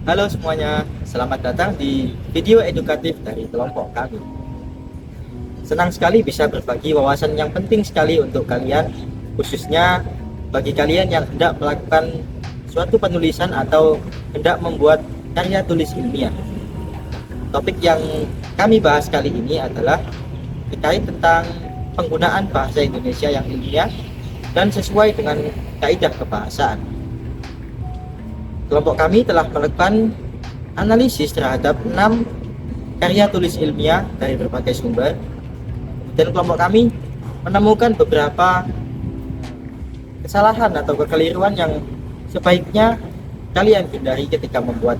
Halo semuanya, selamat datang di video edukatif dari kelompok kami. Senang sekali bisa berbagi wawasan yang penting sekali untuk kalian, khususnya bagi kalian yang hendak melakukan suatu penulisan atau hendak membuat karya tulis ilmiah. Topik yang kami bahas kali ini adalah terkait tentang penggunaan bahasa Indonesia yang ilmiah dan sesuai dengan kaidah kebahasaan. Kelompok kami telah melakukan analisis terhadap 6 karya tulis ilmiah dari berbagai sumber, dan kelompok kami menemukan beberapa kesalahan atau kekeliruan yang sebaiknya kalian hindari ketika membuat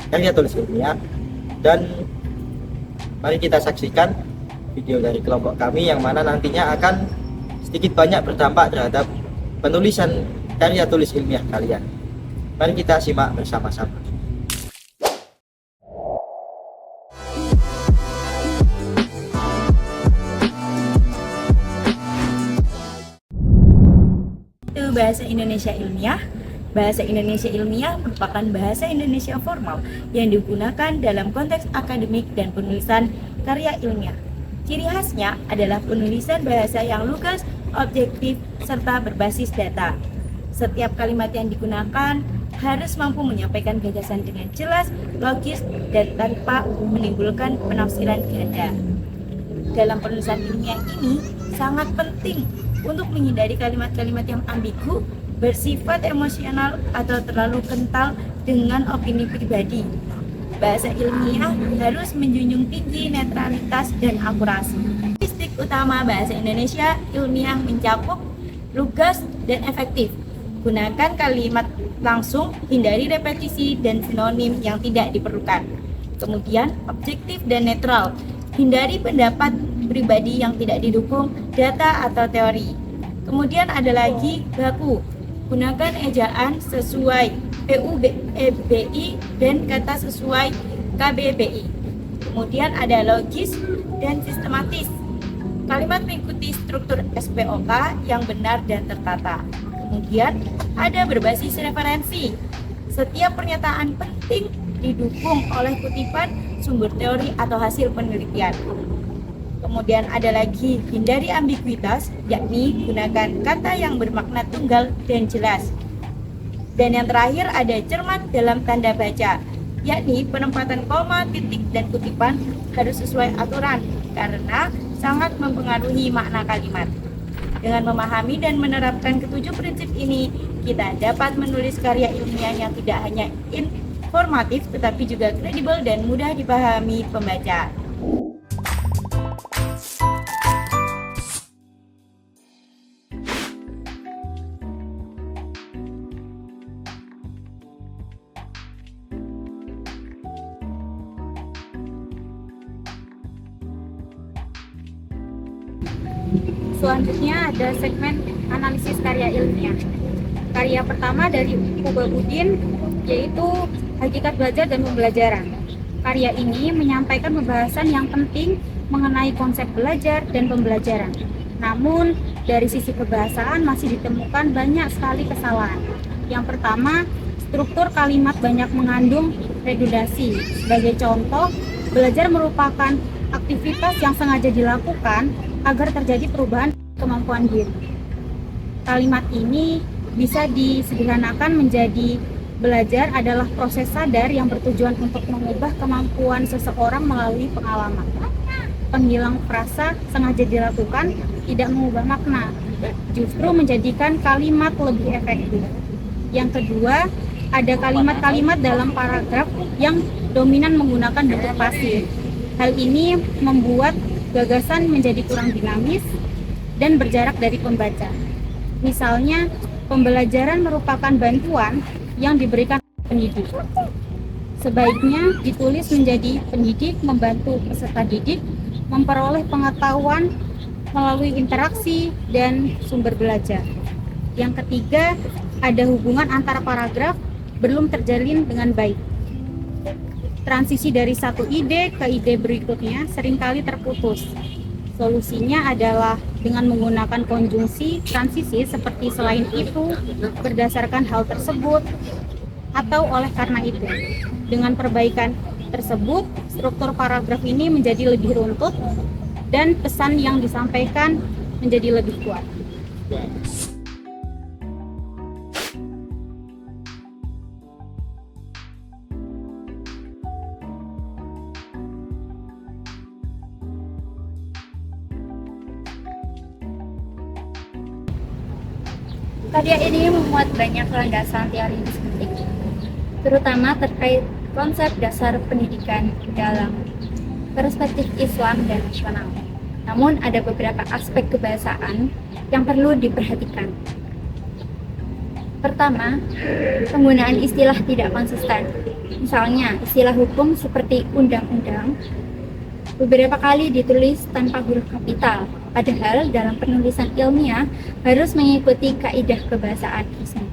karya tulis ilmiah. Dan mari kita saksikan video dari kelompok kami yang mana nantinya akan sedikit banyak berdampak terhadap penulisan karya tulis ilmiah kalian. Mari kita simak bersama-sama. Itu bahasa Indonesia ilmiah. Bahasa Indonesia ilmiah merupakan bahasa Indonesia formal yang digunakan dalam konteks akademik dan penulisan karya ilmiah. Ciri khasnya adalah penulisan bahasa yang lugas, objektif, serta berbasis data. Setiap kalimat yang digunakan harus mampu menyampaikan gagasan dengan jelas, logis, dan tanpa menimbulkan penafsiran ganda. Dalam penulisan ilmiah ini sangat penting untuk menghindari kalimat-kalimat yang ambigu, bersifat emosional, atau terlalu kental dengan opini pribadi. Bahasa ilmiah harus menjunjung tinggi netralitas dan akurasi. Karakteristik utama bahasa Indonesia ilmiah mencakup lugas dan efektif. Gunakan kalimat langsung, hindari repetisi dan sinonim yang tidak diperlukan. Kemudian, objektif dan netral. Hindari pendapat pribadi yang tidak didukung data atau teori. Kemudian ada lagi baku. Gunakan ejaan sesuai PUBI dan kata sesuai KBBI. Kemudian ada logis dan sistematis. Kalimat mengikuti struktur SPOK yang benar dan tertata. Kemudian ada berbasis referensi. Setiap pernyataan penting didukung oleh kutipan, sumber teori, atau hasil penelitian. Kemudian ada lagi hindari ambiguitas, yakni gunakan kata yang bermakna tunggal dan jelas. Dan yang terakhir ada cermat dalam tanda baca, yakni penempatan koma, titik, dan kutipan harus sesuai aturan karena sangat mempengaruhi makna kalimat. Dengan memahami dan menerapkan ketujuh prinsip ini, kita dapat menulis karya ilmiah yang tidak hanya informatif tetapi juga kredibel dan mudah dipahami pembaca. Selanjutnya ada segmen analisis karya ilmiah. Karya pertama dari Ubabudin yaitu Hakikat Belajar dan Pembelajaran. Karya ini menyampaikan pembahasan yang penting mengenai konsep belajar dan pembelajaran. Namun dari sisi kebahasaan masih ditemukan banyak sekali kesalahan. Yang pertama, struktur kalimat banyak mengandung redundasi. Sebagai contoh, belajar merupakan aktivitas yang sengaja dilakukan agar terjadi perubahan kemampuan diri. Kalimat ini bisa disederhanakan menjadi belajar adalah proses sadar yang bertujuan untuk mengubah kemampuan seseorang melalui pengalaman. Penghilang frasa sengaja dilakukan tidak mengubah makna, justru menjadikan kalimat lebih efektif. Yang kedua, ada kalimat-kalimat dalam paragraf yang dominan menggunakan bentuk pasif. Hal ini membuat gagasan menjadi kurang dinamis dan berjarak dari pembaca. Misalnya, pembelajaran merupakan bantuan yang diberikan pendidik. Sebaiknya ditulis menjadi pendidik membantu peserta didik memperoleh pengetahuan melalui interaksi dan sumber belajar. Yang ketiga, ada hubungan antara paragraf belum terjalin dengan baik. Transisi dari satu ide ke ide berikutnya seringkali terputus. Solusinya adalah dengan menggunakan konjungsi transisi seperti selain itu, berdasarkan hal tersebut, atau oleh karena itu. Dengan perbaikan tersebut, struktur paragraf ini menjadi lebih runtut dan pesan yang disampaikan menjadi lebih kuat. Karya ini memuat banyak landasan teori diskursif, terutama terkait konsep dasar pendidikan dalam perspektif Islam dan nasional. Namun ada beberapa aspek kebahasaan yang perlu diperhatikan. Pertama, penggunaan istilah tidak konsisten. Misalnya, istilah hukum seperti undang-undang beberapa kali ditulis tanpa huruf kapital, padahal dalam penulisan ilmiah harus mengikuti kaidah kebahasaan resmi.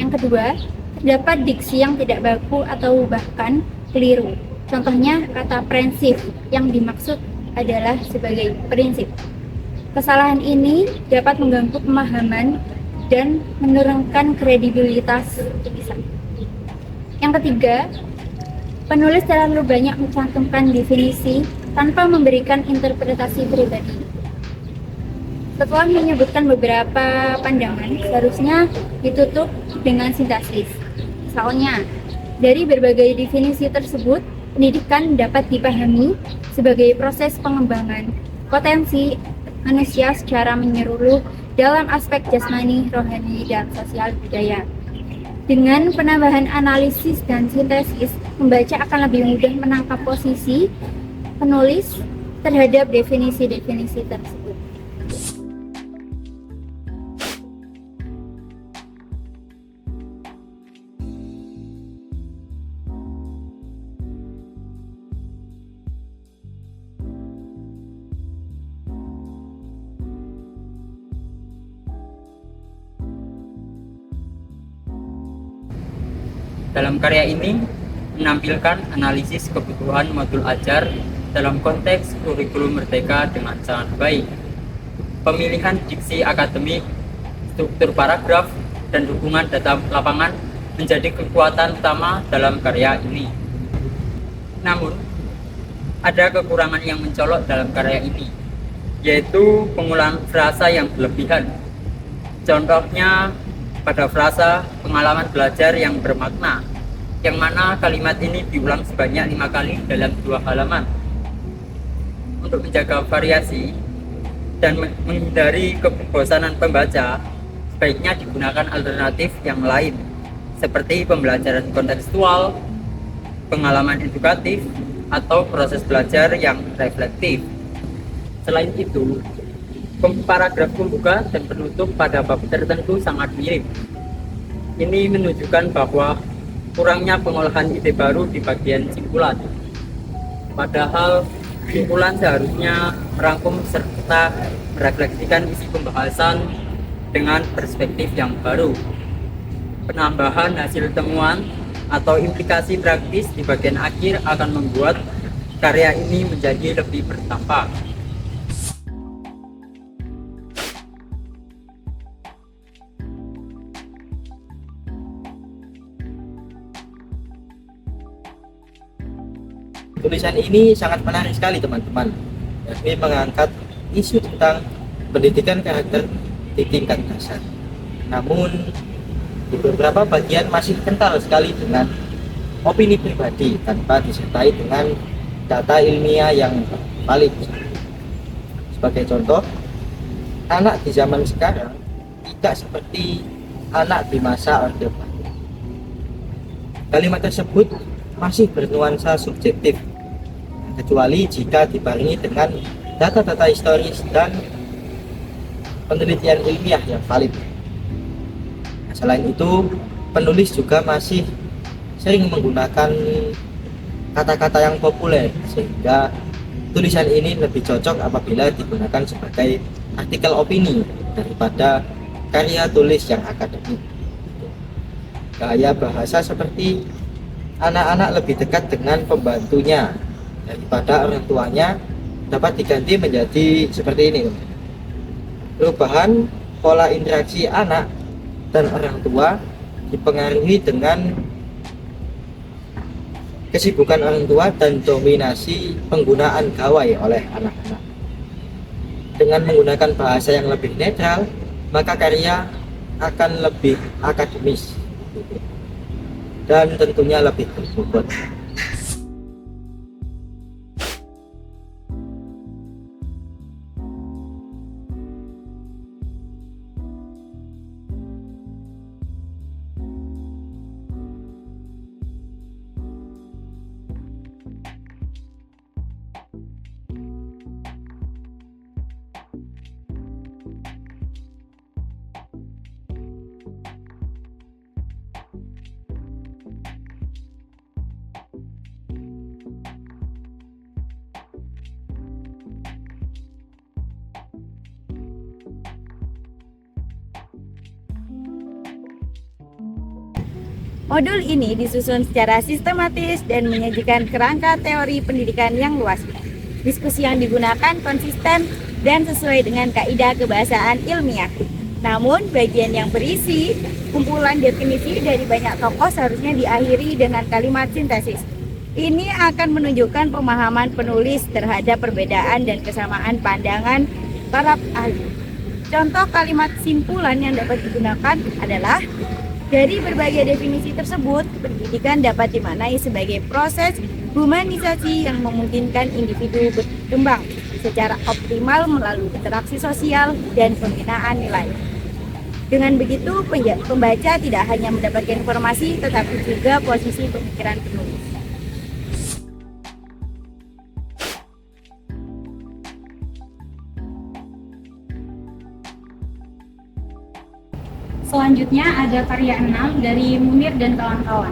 Yang kedua, terdapat diksi yang tidak baku atau bahkan keliru. Contohnya, kata prinsip yang dimaksud adalah sebagai prinsip. Kesalahan ini dapat mengganggu pemahaman dan menurunkan kredibilitas tulisan. Yang ketiga, penulis terlalu banyak mencantumkan definisi tanpa memberikan interpretasi pribadi. Setelah menyebutkan beberapa pandangan, seharusnya ditutup dengan sintaksis. Misalnya, dari berbagai definisi tersebut, pendidikan dapat dipahami sebagai proses pengembangan potensi manusia secara menyeluruh dalam aspek jasmani, rohani, dan sosial budaya. Dengan penambahan analisis dan sintesis, membaca akan lebih mudah menangkap posisi penulis terhadap definisi-definisi tersebut. Dalam karya ini menampilkan analisis kebutuhan modul ajar dalam konteks kurikulum merdeka dengan sangat baik. Pemilihan diksi akademik, struktur paragraf, dan dukungan data lapangan menjadi kekuatan utama dalam karya ini. Namun, ada kekurangan yang mencolok dalam karya ini, yaitu pengulangan frasa yang berlebihan. Contohnya pada frasa pengalaman belajar yang bermakna, yang mana kalimat ini diulang sebanyak 5 kali dalam 2 halaman. Untuk menjaga variasi dan menghindari kebosanan pembaca, sebaiknya digunakan alternatif yang lain, seperti pembelajaran kontekstual, pengalaman edukatif, atau proses belajar yang reflektif. Selain itu, paragraf pembuka dan penutup pada bab tertentu sangat mirip. Ini menunjukkan bahwa kurangnya pengolahan ide baru di bagian simpulan. Padahal simpulan seharusnya merangkum serta merefleksikan isi pembahasan dengan perspektif yang baru. Penambahan hasil temuan atau implikasi praktis di bagian akhir akan membuat karya ini menjadi lebih berdampak. Tulisan ini sangat menarik sekali teman-teman. Ini mengangkat isu tentang pendidikan karakter di tingkat dasar. Namun di beberapa bagian masih kental sekali dengan opini pribadi tanpa disertai dengan data ilmiah yang valid. Sebagai contoh, anak di zaman sekarang tidak seperti anak di masa Orde Baru. Kalimat tersebut masih bernuansa subjektif, kecuali jika dibarengi dengan data-data historis dan penelitian ilmiah yang valid. Selain itu, penulis juga masih sering menggunakan kata-kata yang populer, sehingga tulisan ini lebih cocok apabila digunakan sebagai artikel opini daripada karya tulis yang akademik. Gaya bahasa seperti anak-anak lebih dekat dengan pembantunya daripada orang tuanya dapat diganti menjadi seperti ini. Perubahan pola interaksi anak dan orang tua dipengaruhi dengan kesibukan orang tua dan dominasi penggunaan gawai oleh anak-anak. Dengan menggunakan bahasa yang lebih netral, maka karya akan lebih akademis dan tentunya lebih berbobot. Modul ini disusun secara sistematis dan menyajikan kerangka teori pendidikan yang luas. Diskusi yang digunakan konsisten dan sesuai dengan kaidah kebahasaan ilmiah. Namun, bagian yang berisi kumpulan definisi dari banyak tokoh seharusnya diakhiri dengan kalimat sintesis. Ini akan menunjukkan pemahaman penulis terhadap perbedaan dan kesamaan pandangan para ahli. Contoh kalimat simpulan yang dapat digunakan adalah: dari berbagai definisi tersebut, pendidikan dapat dimaknai sebagai proses humanisasi yang memungkinkan individu berkembang secara optimal melalui interaksi sosial dan pembinaan nilai. Dengan begitu, pembaca tidak hanya mendapatkan informasi, tetapi juga posisi pemikiran penulis. Selanjutnya ada karya 6 dari Munir dan kawan-kawan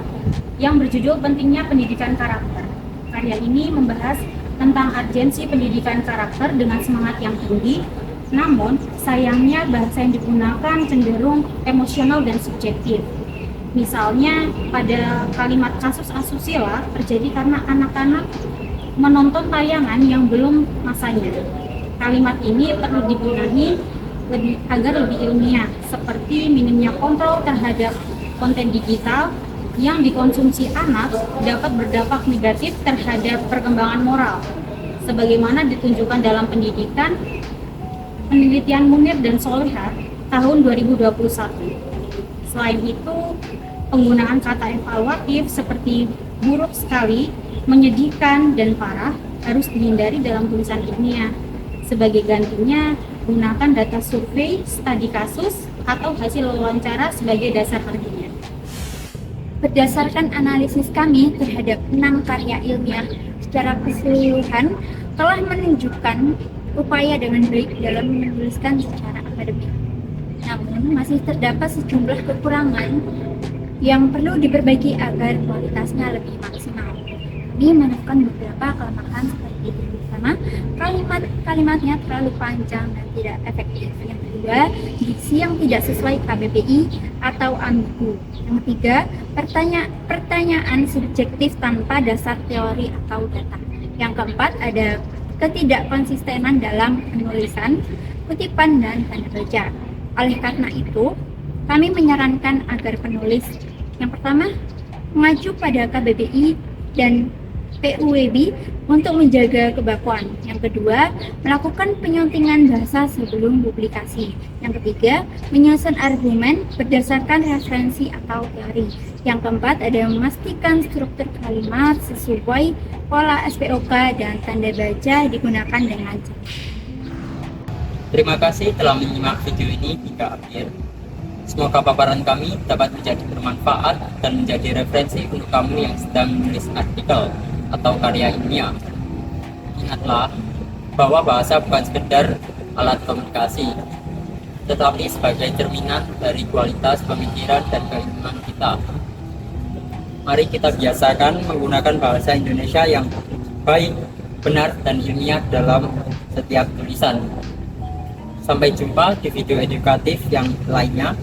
yang berjudul Pentingnya Pendidikan Karakter. Karya ini membahas tentang urgensi pendidikan karakter dengan semangat yang tinggi, namun sayangnya bahasa yang digunakan cenderung emosional dan subjektif. Misalnya pada kalimat kasus asusila terjadi karena anak-anak menonton tayangan yang belum masanya. Kalimat ini perlu dibenahi agar lebih ilmiah, seperti minimnya kontrol terhadap konten digital yang dikonsumsi anak dapat berdampak negatif terhadap perkembangan moral, sebagaimana ditunjukkan dalam pendidikan penelitian Munir dan Soleha tahun 2021. Selain itu, penggunaan kata evaluatif seperti buruk sekali, menyedihkan, dan parah harus dihindari dalam tulisan ilmiah. Sebagai gantinya, gunakan data survei, studi kasus, atau hasil wawancara sebagai dasar kerjanya. Berdasarkan analisis kami terhadap 6 karya ilmiah secara keseluruhan telah menunjukkan upaya dengan baik dalam menuliskan secara akademik. Namun, masih terdapat sejumlah kekurangan yang perlu diperbaiki agar kualitasnya lebih maksimal. Kami menemukan beberapa kelemahan seperti pertama, kalimatnya terlalu panjang dan tidak efektif. Yang kedua, diksi yang tidak sesuai KBBI atau ambigu. Yang ketiga, pertanyaan subjektif tanpa dasar teori atau data. Yang keempat, ada ketidakkonsistenan dalam penulisan, kutipan, dan tanda baca. Oleh karena itu, kami menyarankan agar penulis yang pertama mengacu pada KBBI dan PUWB untuk menjaga kebakuan. Yang kedua, melakukan penyuntingan bahasa sebelum publikasi. Yang ketiga, menyusun argumen berdasarkan referensi atau teori. Yang keempat, ada memastikan struktur kalimat sesuai pola SPOK dan tanda baca digunakan dengan jelas. Terima kasih telah menyimak video ini hingga akhir. Semoga paparan kami dapat menjadi bermanfaat dan menjadi referensi untuk kamu yang sedang menulis artikel atau karya ilmiah. Ingatlah bahwa bahasa bukan sekedar alat komunikasi, tetapi sebagai cerminan dari kualitas pemikiran dan keilmuan kita. Mari kita biasakan menggunakan bahasa Indonesia yang baik, benar, dan ilmiah dalam setiap tulisan. Sampai jumpa di video edukatif yang lainnya.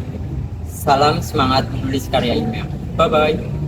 Salam semangat menulis karya ilmiah. Bye-bye.